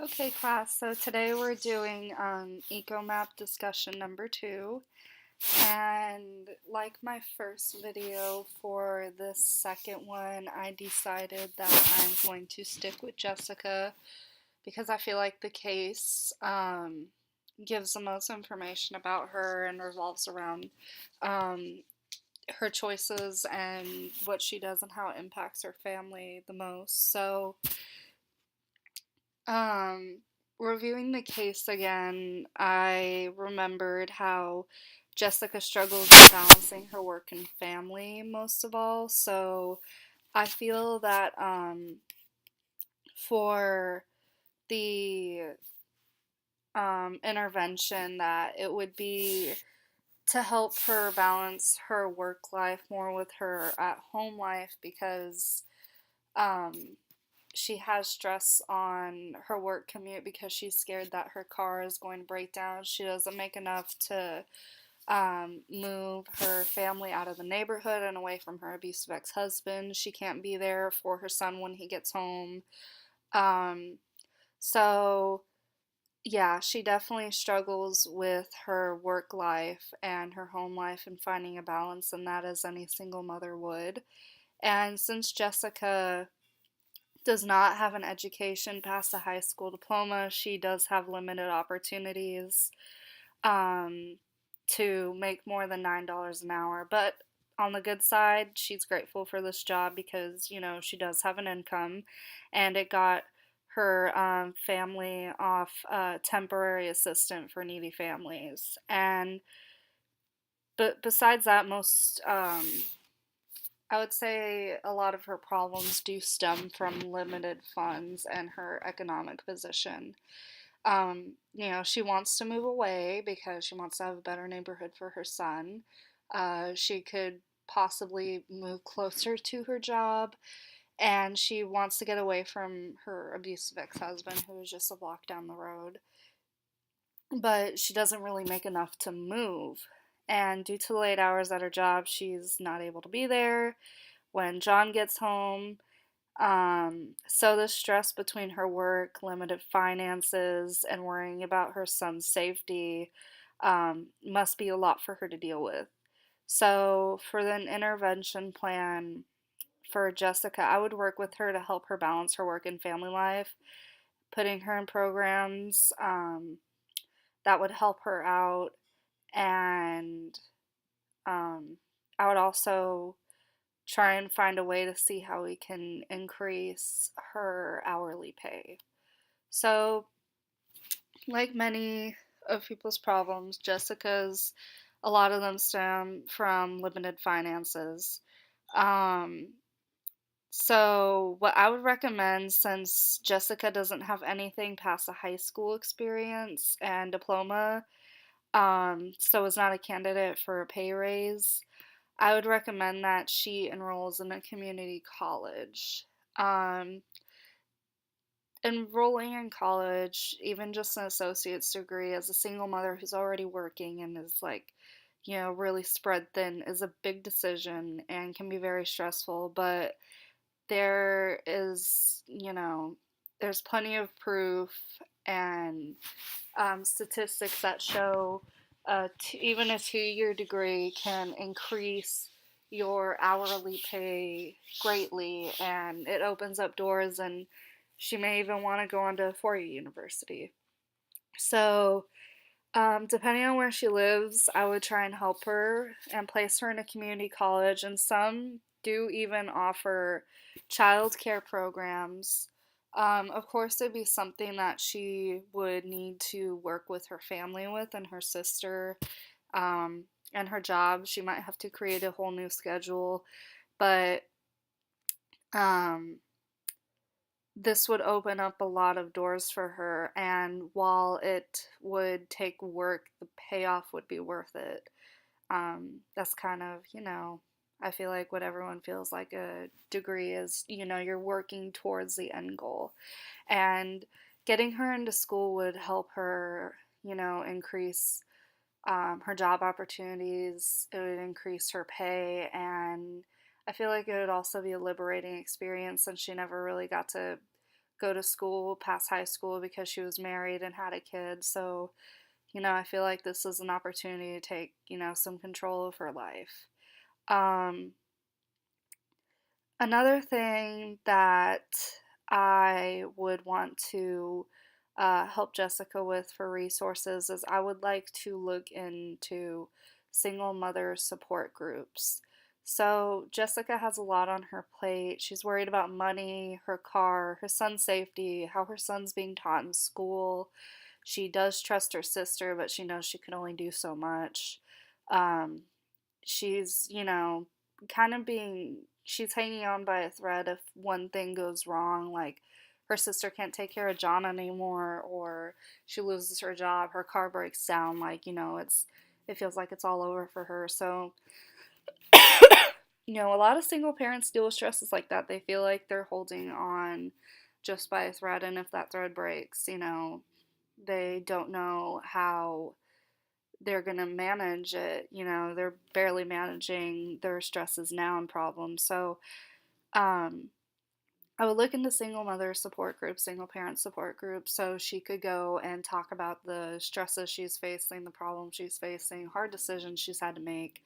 Okay, class. So today we're doing Ecomap discussion number 2. And like my first video, for this second one, I decided that I'm going to stick with Jessica because I feel like the case gives the most information about her and revolves around um, her choices and what she does and how it impacts her family the most. So Um, reviewing the case again, I remembered how Jessica struggles with balancing her work and family most of all. So I feel that for the intervention, that it would be to help her balance her work life more with her at home life because um, she has stress on her work commute because she's scared that her car is going to break down. She doesn't make enough to move her family out of the neighborhood and away from her abusive ex husband. She can't be there for her son when he gets home. Um, so, yeah, she definitely struggles with her work life and her home life and finding a balance in that as any single mother would. And since Jessica does not have an education past a high school diploma, she does have limited opportunities um, to make more than $9 an hour. But on the good side, she's grateful for this job because, she does have an income and it got her family off temporary assistant for needy families. But besides that, I would say a lot of her problems do stem from limited funds and her economic position. She wants to move away because she wants to have a better neighborhood for her son. She could possibly move closer to her job, and she wants to get away from her abusive ex husband, who is just a block down the road. But she doesn't really make enough to move. And due to the late hours at her job, she's not able to be there when John gets home. So the stress between her work, limited finances, and worrying about her son's safety must be a lot for her to deal with. So for an intervention plan for Jessica, I would work with her to help her balance her work and family life, putting her in programs that would help her out, and um, I would also try and find a way to see how we can increase her hourly pay. So, like many of people's problems, Jessica's, a lot of them stem from limited finances. Um, so, what I would recommend, since Jessica doesn't have anything past a high school experience and diploma, so is not a candidate for a pay raise, I would recommend that she enrolls in a community college. Um, Enrolling in college, even just an associate's degree, as a single mother who's already working and is like, really spread thin, is a big decision and can be very stressful. But there is, there's plenty of proof and statistics that show even a 2 year degree can increase your hourly pay greatly, and it opens up doors, and she may even want to go on to a 4 year university. So, depending on where she lives, I would try and help her and place her in a community college, and some do even offer childcare programs. Of course, it'd be something that she would need to work with her family with and her sister, um, and her job. She might have to create a whole new schedule, but um, this would open up a lot of doors for her, and while it would take work, the payoff would be worth it. That's kind of, I feel like what everyone feels like a degree is, you're working towards the end goal. And getting her into school would help her, increase her job opportunities, it would increase her pay, and I feel like it would also be a liberating experience since she never really got to go to school past high school because she was married and had a kid. So, I feel like this is an opportunity to take, some control of her life. Um, Another thing that I would want to help Jessica with for resources is I would like to look into single mother support groups. So, Jessica has a lot on her plate. She's worried about money, her car, her son's safety, how her son's being taught in school. She does trust her sister, but she knows she can only do so much. Um, she's, kind of she's hanging on by a thread if one thing goes wrong, like her sister can't take care of John anymore, or she loses her job, her car breaks down, like, it feels like it's all over for her. So, a lot of single parents deal with stresses like that. They feel like they're holding on just by a thread, and if that thread breaks, they don't know how they're going to manage it. They're barely managing their stresses now and problems. So, um, I would look into single mother support groups, single parent support groups, so she could go and talk about the stresses she's facing, the problems she's facing, hard decisions she's had to make.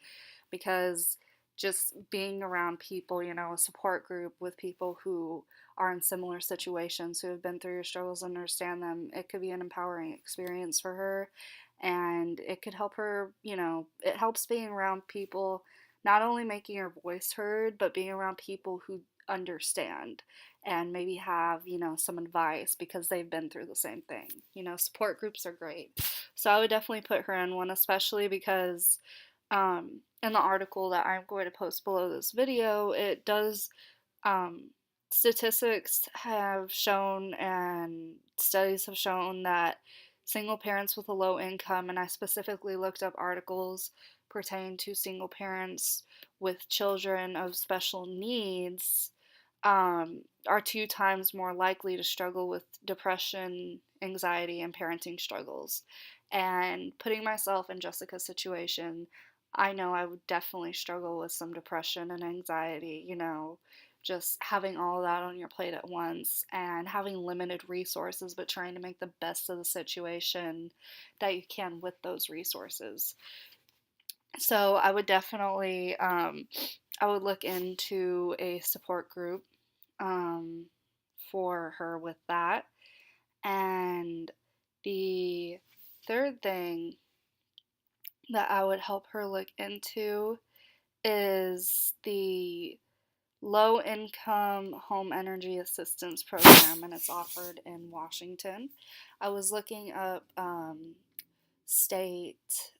Because just being around people, a support group with people who are in similar situations, who have been through your struggles and understand them, it could be an empowering experience for her. And it could help her, it helps being around people, not only making your voice heard, but being around people who understand and maybe have, some advice because they've been through the same thing. Support groups are great. So I would definitely put her in one, especially because in the article that I'm going to post below this video, it does, um, statistics have shown and studies have shown that single parents with a low income, and I specifically looked up articles pertaining to single parents with children of special needs, are 2 times more likely to struggle with depression, anxiety, and parenting struggles. And putting myself in Jessica's situation, I know I would definitely struggle with some depression and anxiety, just having all of that on your plate at once and having limited resources, but trying to make the best of the situation that you can with those resources. So I would definitely, I would look into a support group um, for her with that. And the third thing that I would help her look into is the low income home energy assistance program, and it's offered in Washington. I was looking up state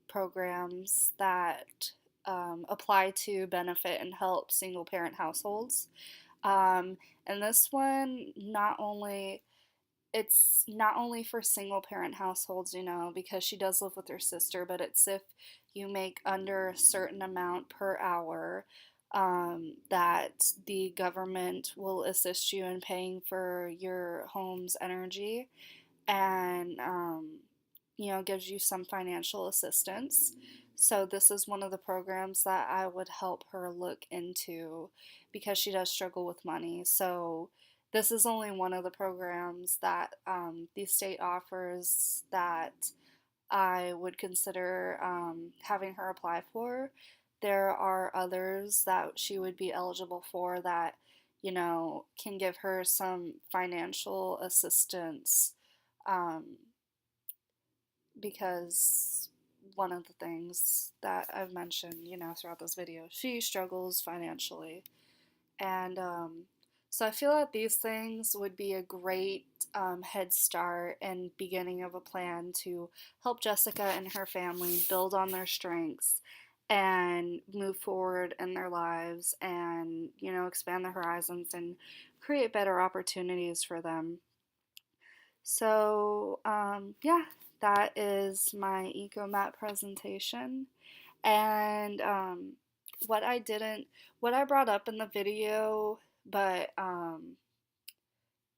programs that apply to benefit and help single parent households. Um, and this one, it's not only for single parent households, because she does live with her sister, but it's if you make under a certain amount per hour, that the government will assist you in paying for your home's energy and, gives you some financial assistance. So, this is one of the programs that I would help her look into because she does struggle with money. So, this is only one of the programs that the state offers that I would consider having her apply for. There are others that she would be eligible for that, can give her some financial assistance, um, because one of the things that I've mentioned, throughout this video, she struggles financially. And so I feel that these things would be a great head start and beginning of a plan to help Jessica and her family build on their strengths and move forward in their lives and, expand their horizons and create better opportunities for them. So, yeah, that is my Ecomap presentation. And what I didn't, what I brought up in the video, but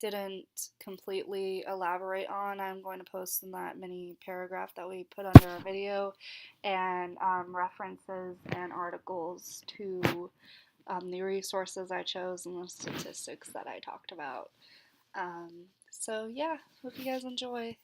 didn't completely elaborate on, I'm going to post in that mini paragraph that we put under our video, and references and articles to the resources I chose and the statistics that I talked about. So yeah, hope you guys enjoy.